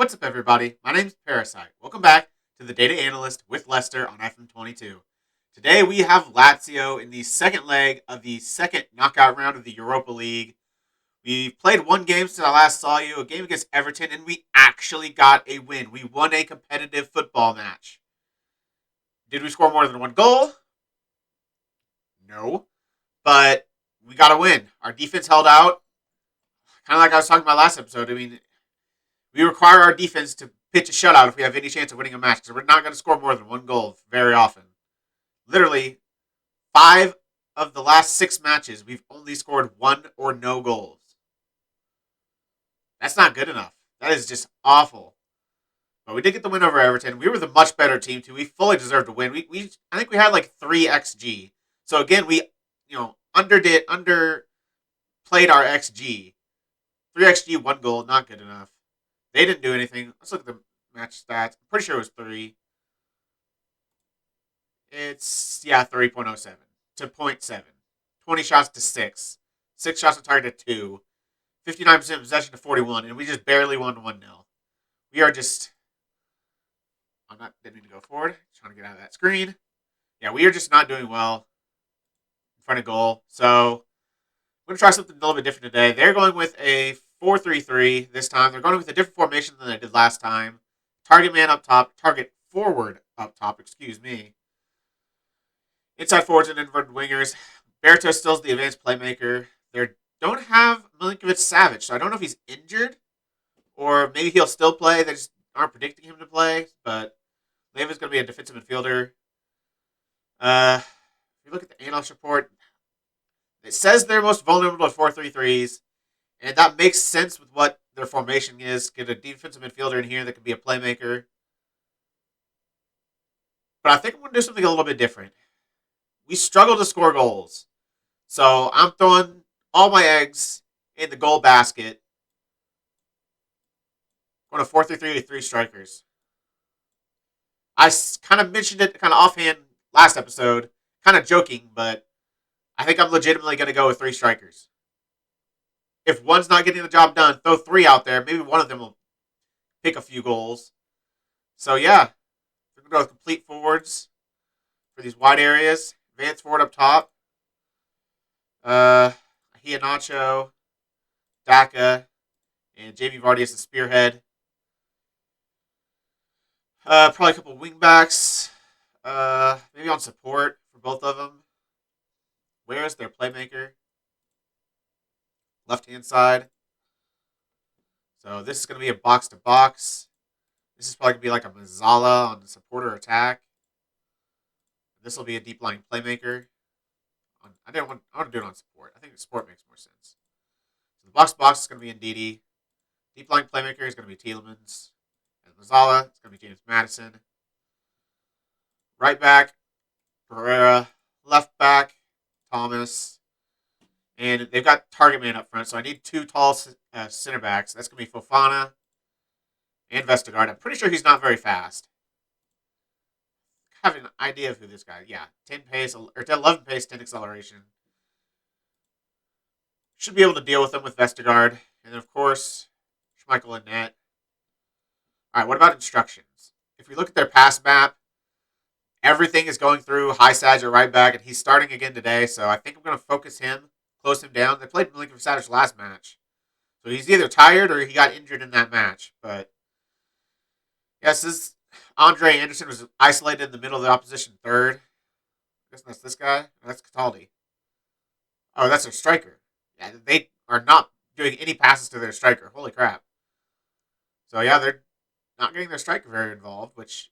What's up, everybody? My name's Parasite. Welcome back to the Data Analyst with Lester on FM22. Today we have Lazio in the second leg of the second knockout round of the Europa League. We've played one game since I last saw you, a game against Everton, and we actually got a win. We won a competitive football match. Did we score more than one goal? No. But we got a win. Our defense held out. Kind of like I was talking about last episode. I mean, we require our defense to pitch a shutout if we have any chance of winning a match because we're not going to score more than one goal very often. Literally, 5 of the last 6 matches, we've only scored one or no goals. That's not good enough. That is just awful. But we did get the win over Everton. We were the much better team too. We fully deserved to win. I think we had like 3 xg. So again, we underplayed our xg. 3 xg, one goal, not good enough. They didn't do anything. Let's look at the match stats. I'm pretty sure it was 3. It's 3.07 to 0.7. 20 shots to 6. 6 shots on target to 2. 59% possession to 41, and we just barely won 1-0. We are just didn't mean to go forward. Trying to get out of that screen. Yeah, we are just not doing well in front of goal. So I'm going to try something a little bit different today. They're going with a 4-3-3 this time. They're going with a different formation than they did last time. Target man up top. Target forward up top, excuse me. Inside forwards and inverted wingers. Berto still's the advanced playmaker. They don't have Milinkovic Savic, so I don't know if he's injured or maybe he'll still play. They just aren't predicting him to play, but Leva's going to be a defensive midfielder. If you look at the analyst report, it says they're most vulnerable to 4-3-3s, and that makes sense with what their formation is. Get a defensive midfielder in here that could be a playmaker. But I think I'm going to do something a little bit different. We struggle to score goals. So I'm throwing all my eggs in the goal basket. Going to 4-3-3 with 3 strikers. I kind of mentioned it kind of offhand last episode, kind of joking, but I think I'm legitimately going to go with 3 strikers. If one's not getting the job done, throw 3 out there. Maybe one of them will pick a few goals. So yeah, we're going to go with complete forwards for these wide areas. Advance forward up top. Iheanacho, Daka, and Jamie Vardy as the spearhead. Probably a couple wing backs. Maybe on support for both of them. Where is their playmaker? Left hand side. So this is going to be a box to box. This is probably going to be like a Mazzala on the supporter attack. This will be a deep lying playmaker. I want to do it on support. I think support makes more sense. So the box to box is going to be Ndidi. Deep lying playmaker is going to be Tielemans. And Mazzala, it's going to be James Madison. Right back, Pereira. Left back, Thomas. And they've got target man up front, so I need 2 tall center backs. That's going to be Fofana and Vestergaard. I'm pretty sure he's not very fast. I have an idea of who this guy is. Yeah, 10 pace, or 11 pace, 10 acceleration. Should be able to deal with him with Vestergaard. And then, of course, Schmeichel and net. All right, what about instructions? If we look at their pass map, everything is going through Highsage at right back, and he's starting again today, so I think I'm going to focus him, close him down. They played Milinkovic Savic last match, so he's either tired or he got injured in that match. But yes, this Andre Anderson was isolated in the middle of the opposition third. I guess that's this guy. That's Cataldi. Oh, that's their striker. Yeah, they are not doing any passes to their striker. Holy crap. So yeah, they're not getting their striker very involved, which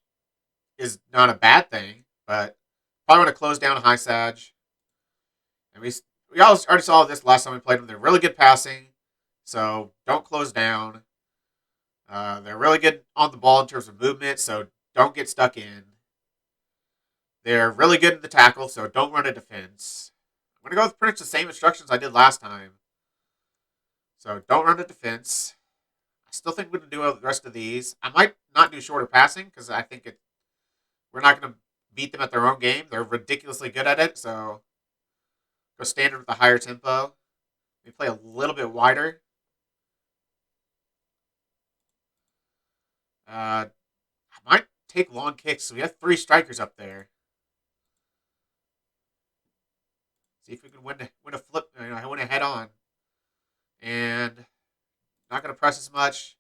is not a bad thing, but probably want to close down Highsage. And we already saw this last time we played them. They're really good passing, so don't close down. They're really good on the ball in terms of movement, so don't get stuck in. They're really good in the tackle, so don't run a defense. I'm going to go with pretty much the same instructions I did last time. So don't run a defense. I still think we're going to do the rest of these. I might not do shorter passing because I think we're not going to beat them at their own game. They're ridiculously good at it, so go standard with a higher tempo. We play a little bit wider. I might take long kicks. So we have 3 strikers up there. See if we can win a flip. Win a head on. And not going to press as much.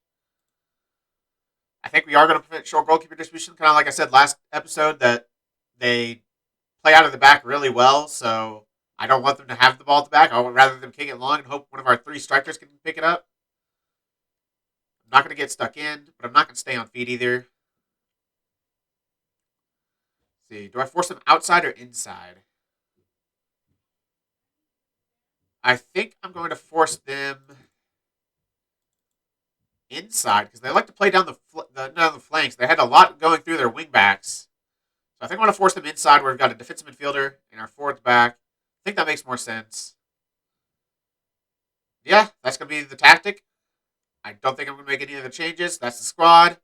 I think we are going to prevent short goalkeeper distribution. Kind of like I said last episode, that they play out of the back really well. So I don't want them to have the ball at the back. I would rather them kick it long and hope one of our 3 strikers can pick it up. I'm not going to get stuck in, but I'm not going to stay on feet either. Let's see, do I force them outside or inside? I think I'm going to force them inside because they like to play down the flanks. They had a lot going through their wing backs. So I think I want to force them inside where we've got a defensive midfielder and our forwards back. I think that makes more sense. Yeah, that's going to be the tactic. I don't think I'm going to make any other changes. That's the squad.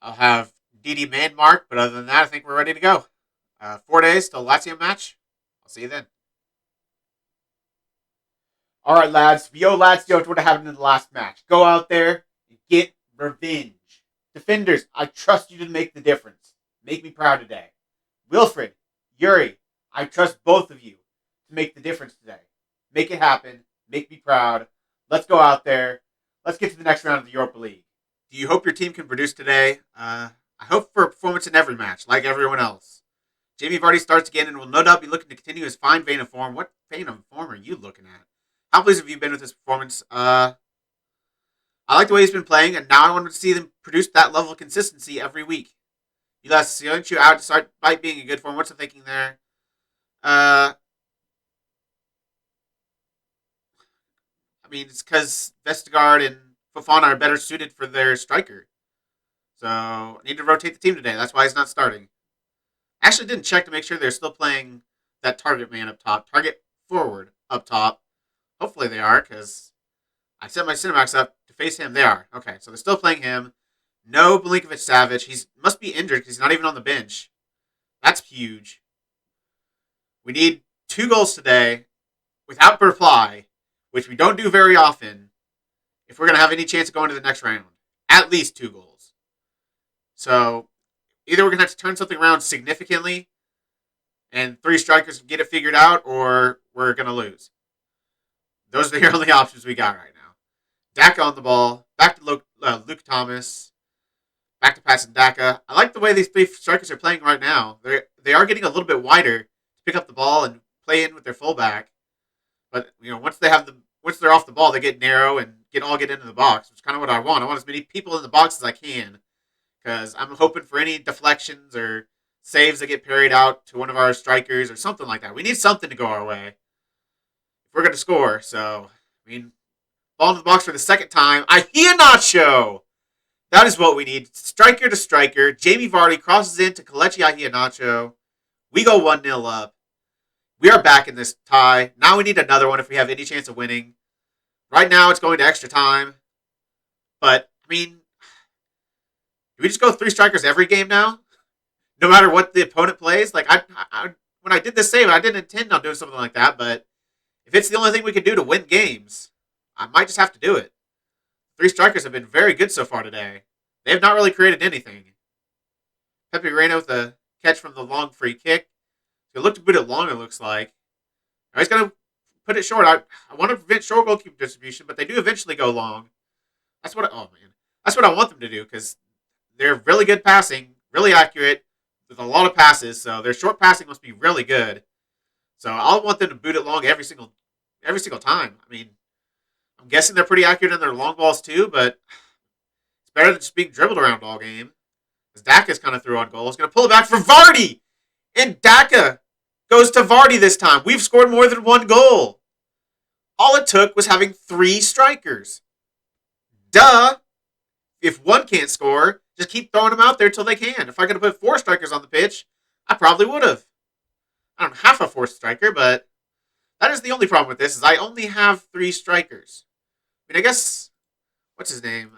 I'll have DD man mark, but other than that, I think we're ready to go. 4 days till Lazio match. I'll see you then. All right, lads. Vio Lazio, what happened in the last match. Go out there and get revenge. Defenders, I trust you to make the difference. Make me proud today. Wilfred, Yuri, I trust both of you to make the difference today. Make it happen. Make me proud. Let's go out there. Let's get to the next round of the Europa League. Do you hope your team can produce today? I hope for a performance in every match, like everyone else. Jamie Vardy starts again and will no doubt be looking to continue his fine vein of form. What vein of form are you looking at? How pleased have you been with his performance? I like the way he's been playing, and now I want to see them produce that level of consistency every week. You last you out to start by being in good form. What's the thinking there? I mean, it's because Vestergaard and Fofana are better suited for their striker. So I need to rotate the team today. That's why he's not starting. I actually didn't check to make sure they're still playing that target man up top. Target forward up top. Hopefully they are, because I set my Cinemax up to face him. They are. Okay, so they're still playing him. No Milinkovic Savic. He must be injured because he's not even on the bench. That's huge. We need 2 goals today without reply, which we don't do very often, if we're going to have any chance of going to the next round. At least 2 goals. So either we're going to have to turn something around significantly and 3 strikers get it figured out, or we're going to lose. Those are the only options we got right now. Daka on the ball. Back to Luke Thomas. Back to passing Daka. I like the way these 3 strikers are playing right now. They are getting a little bit wider to pick up the ball and play in with their fullback. But once they're off the ball, they get narrow and get into the box, which is kind of what I want. I want as many people in the box as I can, because I'm hoping for any deflections or saves that get parried out to one of our strikers or something like that. We need something to go our way if we're going to score. So, ball in the box for the second time. Iheanacho! That is what we need. Striker to striker. Jamie Vardy crosses into Kelechi Iheanacho. We go 1-0 up. We are back in this tie. Now we need another one if we have any chance of winning. Right now it's going to extra time. But, do we just go 3 strikers every game now? No matter what the opponent plays? Like, when I did this save, I didn't intend on doing something like that, but if it's the only thing we can do to win games, I might just have to do it. 3 strikers have been very good so far today. They have not really created anything. Pepe Reina with a catch from the long free kick. He'll look to put it long, it looks like. Now he's going to put it short. I want to prevent short goalkeeper distribution, but they do eventually go long. That's what I want them to do, because they're really good passing, really accurate, with a lot of passes, so their short passing must be really good. So I'll want them to boot it long every single time. I'm guessing they're pretty accurate in their long balls too, but it's better than just being dribbled around all game. As Daka's kind of through on goal. He's going to pull it back for Vardy! And Daka goes to Vardy this time. We've scored more than 1 goal. All it took was having 3 strikers. Duh! If one can't score, just keep throwing them out there till they can. If I could have put 4 strikers on the pitch, I probably would have. I don't have a 4th striker, but that is the only problem with this, is I only have 3 strikers. I guess, what's his name?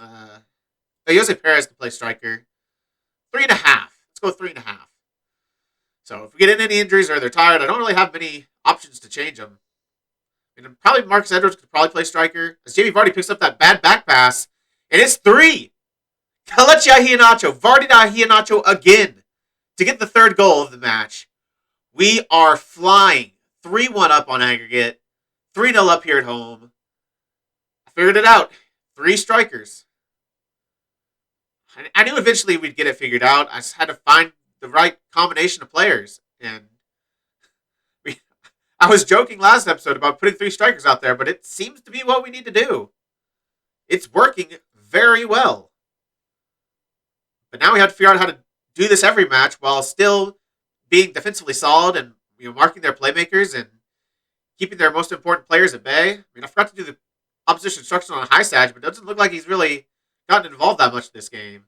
Jose Perez can play striker. 3.5. Let's go 3.5. So if we get in any injuries or they're tired, I don't really have many options to change them. Probably Marcus Edwards could probably play striker. As Jamie Vardy picks up that bad back pass, and it's 3. Kelechi Iheanacho, Vardy Iheanacho again to get the third goal of the match. We are flying 3-1 up on aggregate, 3-0 up here at home. I figured it out. 3 strikers. I knew eventually we'd get it figured out. I just had to find the right combination of players. And I was joking last episode about putting 3 strikers out there, but it seems to be what we need to do. It's working very well. But now we have to figure out how to do this every match while still being defensively solid and marking their playmakers and keeping their most important players at bay. I mean, I forgot to do the opposition instruction on Hysaj, but it doesn't look like he's really gotten involved that much this game.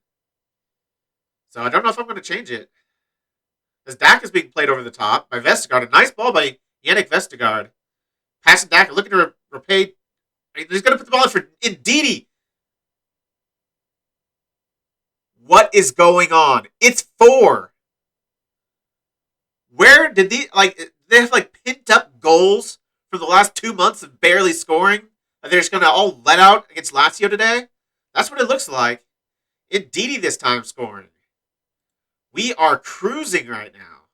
So I don't know if I'm going to change it. As Dak is being played over the top by Vestergaard. A nice ball by Yannick Vestergaard. Passing Dak, looking to repay. He's going to put the ball in for Ndidi. What is going on? It's 4. Where did they have pent up goals for the last 2 months of barely scoring? And they're just going to all let out against Lazio today? That's what it looks like. Ndidi this time scoring. We are cruising right now.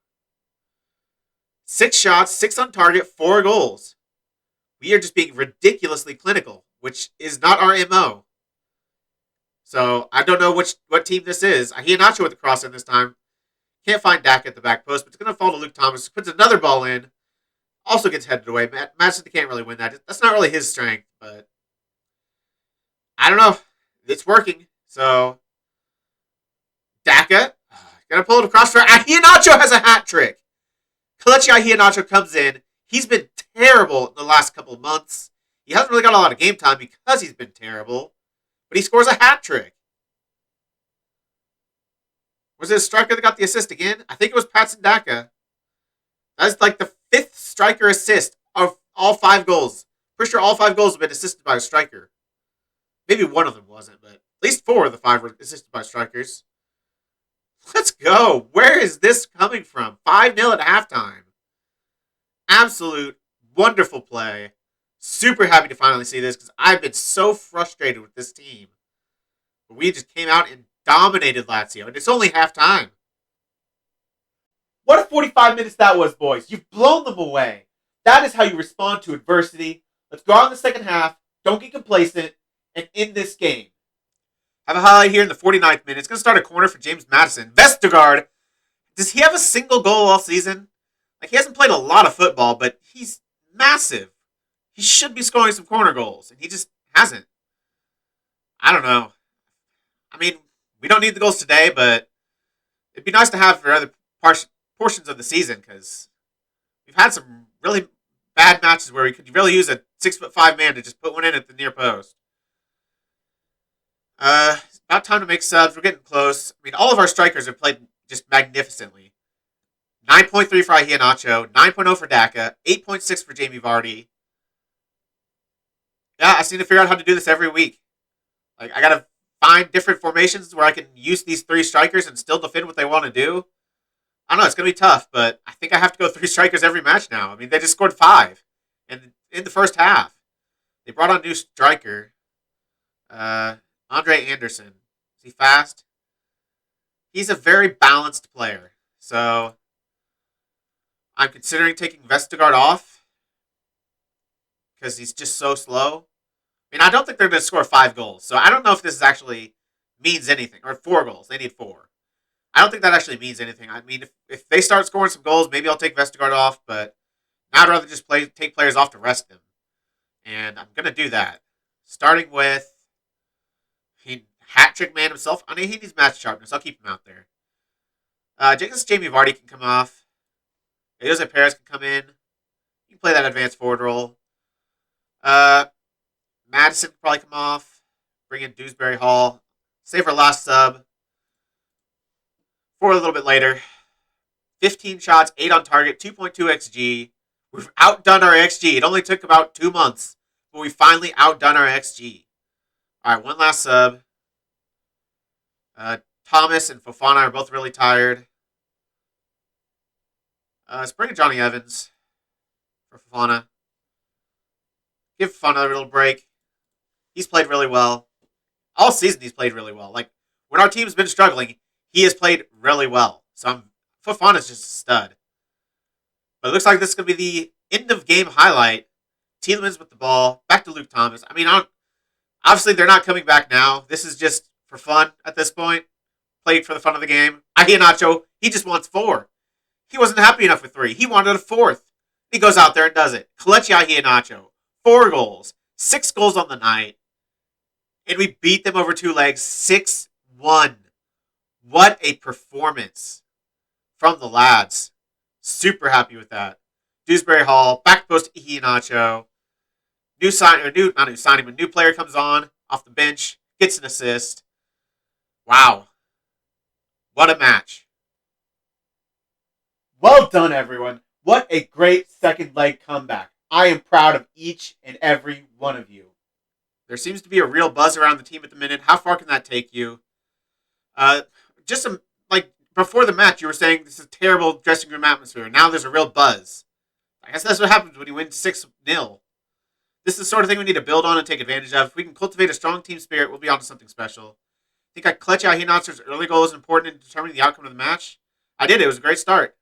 6 shots, 6 on target, 4 goals. We are just being ridiculously clinical, which is not our MO. So I don't know what team this is. Iheanacho with the cross in this time. Can't find Dak at the back post, but it's going to fall to Luke Thomas. Puts another ball in. Also gets headed away. Madison can't really win that. That's not really his strength, but I don't know. It's working. So Daka gonna pull it across for Iheanacho has a hat trick. Kelechi Iheanacho comes in. He's been terrible in the last couple of months. He hasn't really got a lot of game time because he's been terrible. But he scores a hat trick. Was it a striker that got the assist again? I think it was Patson Daka. That's like the 5th striker assist of all 5 goals. Pretty sure all 5 goals have been assisted by a striker. Maybe one of them wasn't, but at least 4 of the 5 were assisted by strikers. Let's go. Where is this coming from? 5-0 at halftime. Absolute wonderful play. Super happy to finally see this because I've been so frustrated with this team. But we just came out and dominated Lazio, and it's only halftime. What a 45 minutes that was, boys. You've blown them away. That is how you respond to adversity. Let's go out in the second half. Don't get complacent. And end this game. Have a highlight here in the 49th minute. It's going to start a corner for James Madison. Vestergaard. Does he have a single goal all season? He hasn't played a lot of football, but he's massive. He should be scoring some corner goals, and he just hasn't. I don't know. I mean, we don't need the goals today, but it'd be nice to have for other portions of the season because we've had some really bad matches where we could really use a 6'5" man to just put one in at the near post. It's about time to make subs. We're getting close. I mean, all of our strikers have played just magnificently. 9.3 for Iheanacho, 9.0 for Daka, 8.6 for Jamie Vardy. Yeah, I just need to figure out how to do this every week. I gotta find different formations where I can use these 3 strikers and still defend what they want to do. I don't know, it's gonna be tough, but I think I have to go 3 strikers every match now. I mean, they just scored 5 in the first half. They brought on a new striker, Andre Anderson. Is he fast? He's a very balanced player, so I'm considering taking Vestergaard off because he's just so slow. I mean, I don't think they're going to score 5 goals, so I don't know if this actually means anything. Or 4 goals. They need 4. I don't think that actually means anything. I mean, if they start scoring some goals, maybe I'll take Vestergaard off, but now I'd rather just take players off to rest them. And I'm going to do that. Starting with hat-trick man himself. I mean, he needs match sharpness. I'll keep him out there. Jamie Vardy can come off. Jose Perez can come in. You can play that advanced forward role. Madison can probably come off. Bring in Dewsbury Hall. Save our last sub for a little bit later. 15 shots, 8 on target, 2.2 XG. We've outdone our XG. It only took about 2 months, but we finally outdone our XG. All right, one last sub. Thomas and Fofana are both really tired. Let's bring in Johnny Evans for Fofana. Give Fofana a little break. He's played really well. All season he's played really well. when our team's been struggling, he has played really well. So Fofana's just a stud. But it looks like this is going to be the end of game highlight. Tielemans with the ball. Back to Luke Thomas. I mean, obviously they're not coming back now. This is just for fun at this point. Played for the fun of the game. Iheanacho, he just wants 4. He wasn't happy enough with 3. He wanted a 4th. He goes out there and does it. Kelechi Iheanacho, 4 goals. 6 goals on the night. And we beat them over 2 legs, 6-1. What a performance from the lads. Super happy with that. Dewsbury Hall, back post Iheanacho. Not new signing, but new player comes on off the bench, gets an assist. Wow. What a match. Well done, everyone. What a great second leg comeback. I am proud of each and every one of you. There seems to be a real buzz around the team at the minute. How far can that take you? Before the match, you were saying this is a terrible dressing room atmosphere. Now there's a real buzz. I guess that's what happens when you win 6-0. This is the sort of thing we need to build on and take advantage of. If we can cultivate a strong team spirit, we'll be on to something special. I think Kelechi Iheanacho's early goal is important in determining the outcome of the match. I did. It was a great start.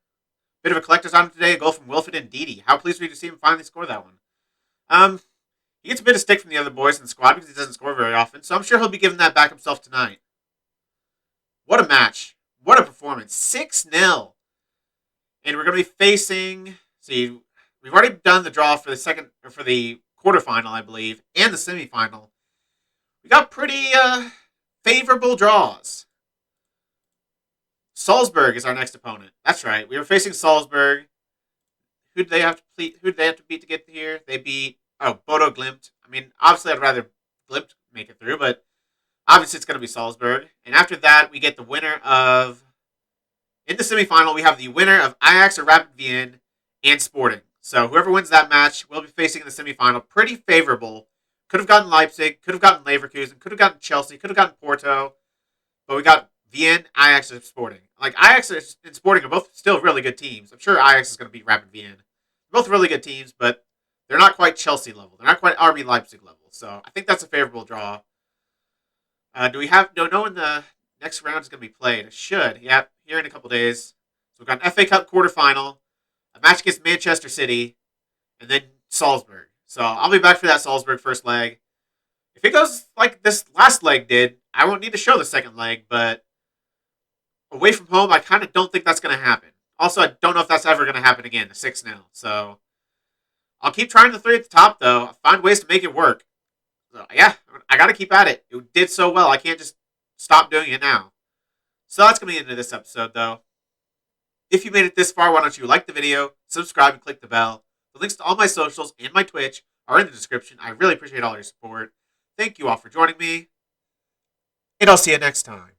Bit of a collector's item today. A goal from Wilfred and Ndidi. How pleased were you to see him finally score that one? He gets a bit of stick from the other boys in the squad because he doesn't score very often, so I'm sure he'll be giving that back himself tonight. What a match. What a performance. 6-0. And we're going to be facing... See, we've already done the draw for the quarterfinal, I believe, and the semifinal. We got pretty favorable draws. Salzburg is our next opponent. That's right. We were facing Salzburg. Who did they have to beat to get here? They beat Bodo Glimt. I mean, obviously I'd rather Glimt make it through, but obviously it's going to be Salzburg. And after that, we get the winner of... In the semifinal, we have the winner of Ajax or Rapid Wien and Sporting. So whoever wins that match will be facing in the semifinal. Pretty favorable. Could have gotten Leipzig, could have gotten Leverkusen, could have gotten Chelsea, could have gotten Porto. But we got Wien, Ajax, and Sporting. Like, Ajax and Sporting are both still really good teams. I'm sure Ajax is going to beat Rapid Wien. They're both really good teams, but they're not quite Chelsea level. They're not quite RB Leipzig level. So I think that's a favorable draw. Do we know when the next round is going to be played? It should. Yeah, here in a couple days. So we've got an FA Cup quarterfinal, a match against Manchester City, and then Salzburg. So I'll be back for that Salzburg first leg. If it goes like this last leg did, I won't need to show the second leg, but away from home, I kind of don't think that's going to happen. Also, I don't know if that's ever going to happen again, the 6-0. So I'll keep trying the 3 at the top, though. I'll find ways to make it work. So, yeah, I got to keep at it. It did so well. I can't just stop doing it now. So that's going to be the end of this episode, though. If you made it this far, why don't you like the video, subscribe, and click the bell. The links to all my socials and my Twitch are in the description. I really appreciate all your support. Thank you all for joining me, and I'll see you next time.